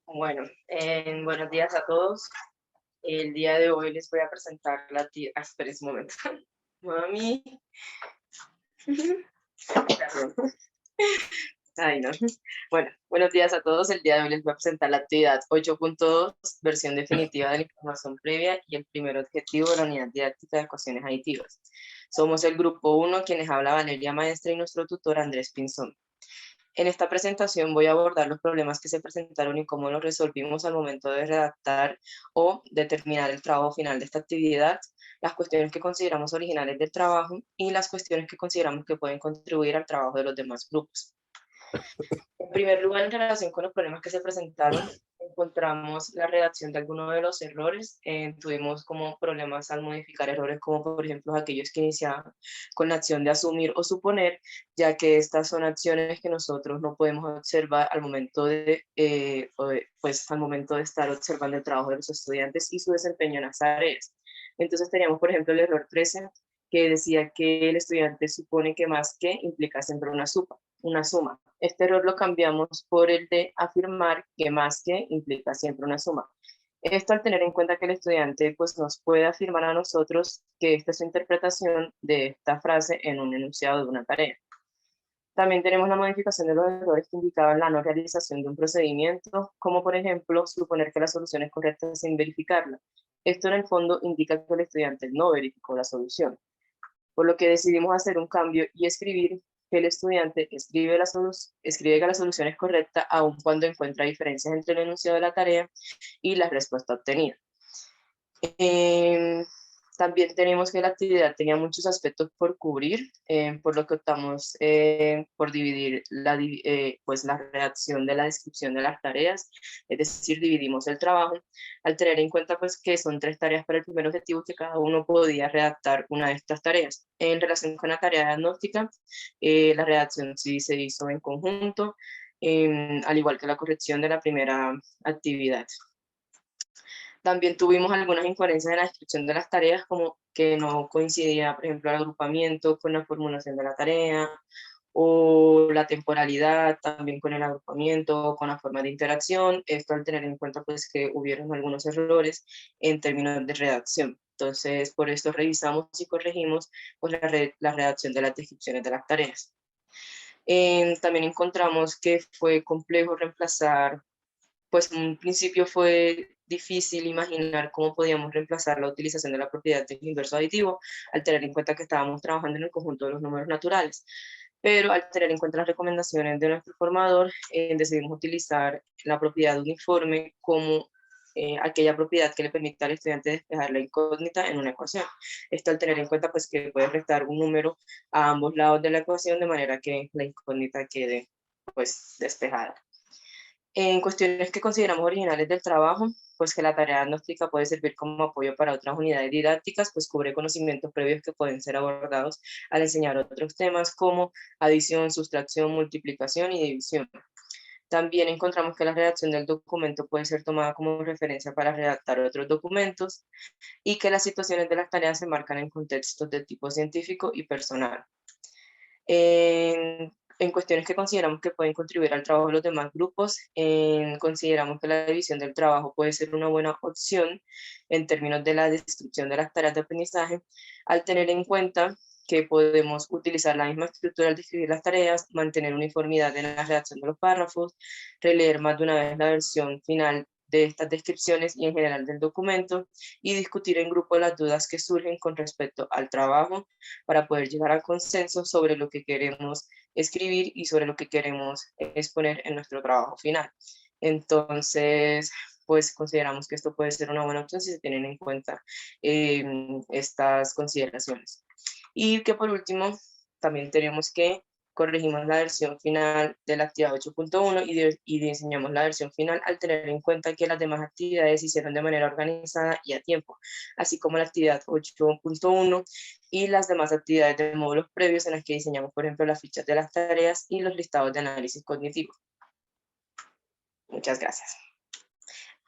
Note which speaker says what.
Speaker 1: Bueno, buenos días a todos. El día de hoy les voy a presentar la tía. Espera un momento. Mami. Perdón. Ay, no. Bueno, buenos días a todos. El día de hoy les voy a presentar la actividad 8.2, versión definitiva de la información previa y el primer objetivo de la unidad didáctica de ecuaciones aditivas. Somos el grupo 1, quienes habla Valeria Maestra y nuestro tutor Andrés Pinzón. En esta presentación voy a abordar los problemas que se presentaron y cómo los resolvimos al momento de redactar o determinar el trabajo final de esta actividad, las cuestiones que consideramos originales del trabajo y las cuestiones que consideramos que pueden contribuir al trabajo de los demás grupos. En primer lugar, en relación con los problemas que se presentaron, encontramos la redacción de algunos de los errores. Tuvimos como problemas al modificar errores como por ejemplo aquellos que iniciaban con la acción de asumir o suponer, ya que estas son acciones que nosotros no podemos observar al momento pues, al momento de estar observando el trabajo de los estudiantes y su desempeño en las tareas. Entonces teníamos por ejemplo el error 13, que decía que el estudiante supone que más que implica siempre una suma. Este error lo cambiamos por el de afirmar que más que implica siempre una suma. Esto al tener en cuenta que el estudiante pues, nos puede afirmar a nosotros que esta es su interpretación de esta frase en un enunciado de una tarea. También tenemos la modificación de los errores que indicaban la no realización de un procedimiento, como por ejemplo suponer que la solución es correcta sin verificarla. Esto en el fondo indica que el estudiante no verificó la solución, por lo que decidimos hacer un cambio y escribir que el estudiante escribe que la solución es correcta aun cuando encuentra diferencias entre el enunciado de la tarea y la respuesta obtenida. También tenemos que la actividad tenía muchos aspectos por cubrir, por lo que optamos por dividir pues la redacción de la descripción de las tareas, es decir, dividimos el trabajo, al tener en cuenta pues, que son 3 tareas para el primer objetivo, que cada uno podía redactar una de estas tareas. En relación con la tarea diagnóstica, la redacción sí se hizo en conjunto, al igual que la corrección de la primera actividad. También tuvimos algunas incoherencias en la descripción de las tareas, como que no coincidía, por ejemplo, el agrupamiento con la formulación de la tarea, o la temporalidad también con el agrupamiento, con la forma de interacción. Esto al tener en cuenta pues, que hubieron algunos errores en términos de redacción. Entonces, por esto revisamos y corregimos pues, la redacción de las descripciones de las tareas. También encontramos que fue complejo reemplazar, pues en un principio fue difícil imaginar cómo podíamos reemplazar la utilización de la propiedad del inverso aditivo, al tener en cuenta que estábamos trabajando en el conjunto de los números naturales. Pero al tener en cuenta las recomendaciones de nuestro formador, decidimos utilizar la propiedad uniforme como aquella propiedad que le permite al estudiante despejar la incógnita en una ecuación. Esto al tener en cuenta pues, que puede restar un número a ambos lados de la ecuación de manera que la incógnita quede pues, despejada. En cuestiones que consideramos originales del trabajo, pues que la tarea diagnóstica puede servir como apoyo para otras unidades didácticas, pues cubre conocimientos previos que pueden ser abordados al enseñar otros temas como adición, sustracción, multiplicación y división. También encontramos que la redacción del documento puede ser tomada como referencia para redactar otros documentos y que las situaciones de las tareas se marcan en contextos de tipo científico y personal. En cuestiones que consideramos que pueden contribuir al trabajo de los demás grupos, consideramos que la división del trabajo puede ser una buena opción en términos de la descripción de las tareas de aprendizaje, al tener en cuenta que podemos utilizar la misma estructura al describir las tareas, mantener uniformidad en la redacción de los párrafos, releer más de una vez la versión final de estas descripciones y en general del documento, y discutir en grupo las dudas que surgen con respecto al trabajo para poder llegar al consenso sobre lo que queremos escribir y sobre lo que queremos exponer en nuestro trabajo final. Entonces, pues consideramos que esto puede ser una buena opción si se tienen en cuenta estas consideraciones. Y que por último, también tenemos que corregimos la versión final de la actividad 8.1 y diseñamos la versión final al tener en cuenta que las demás actividades se hicieron de manera organizada y a tiempo, así como la actividad 8.1 y las demás actividades de módulos previos en las que diseñamos, por ejemplo, las fichas de las tareas y los listados de análisis cognitivo. Muchas gracias.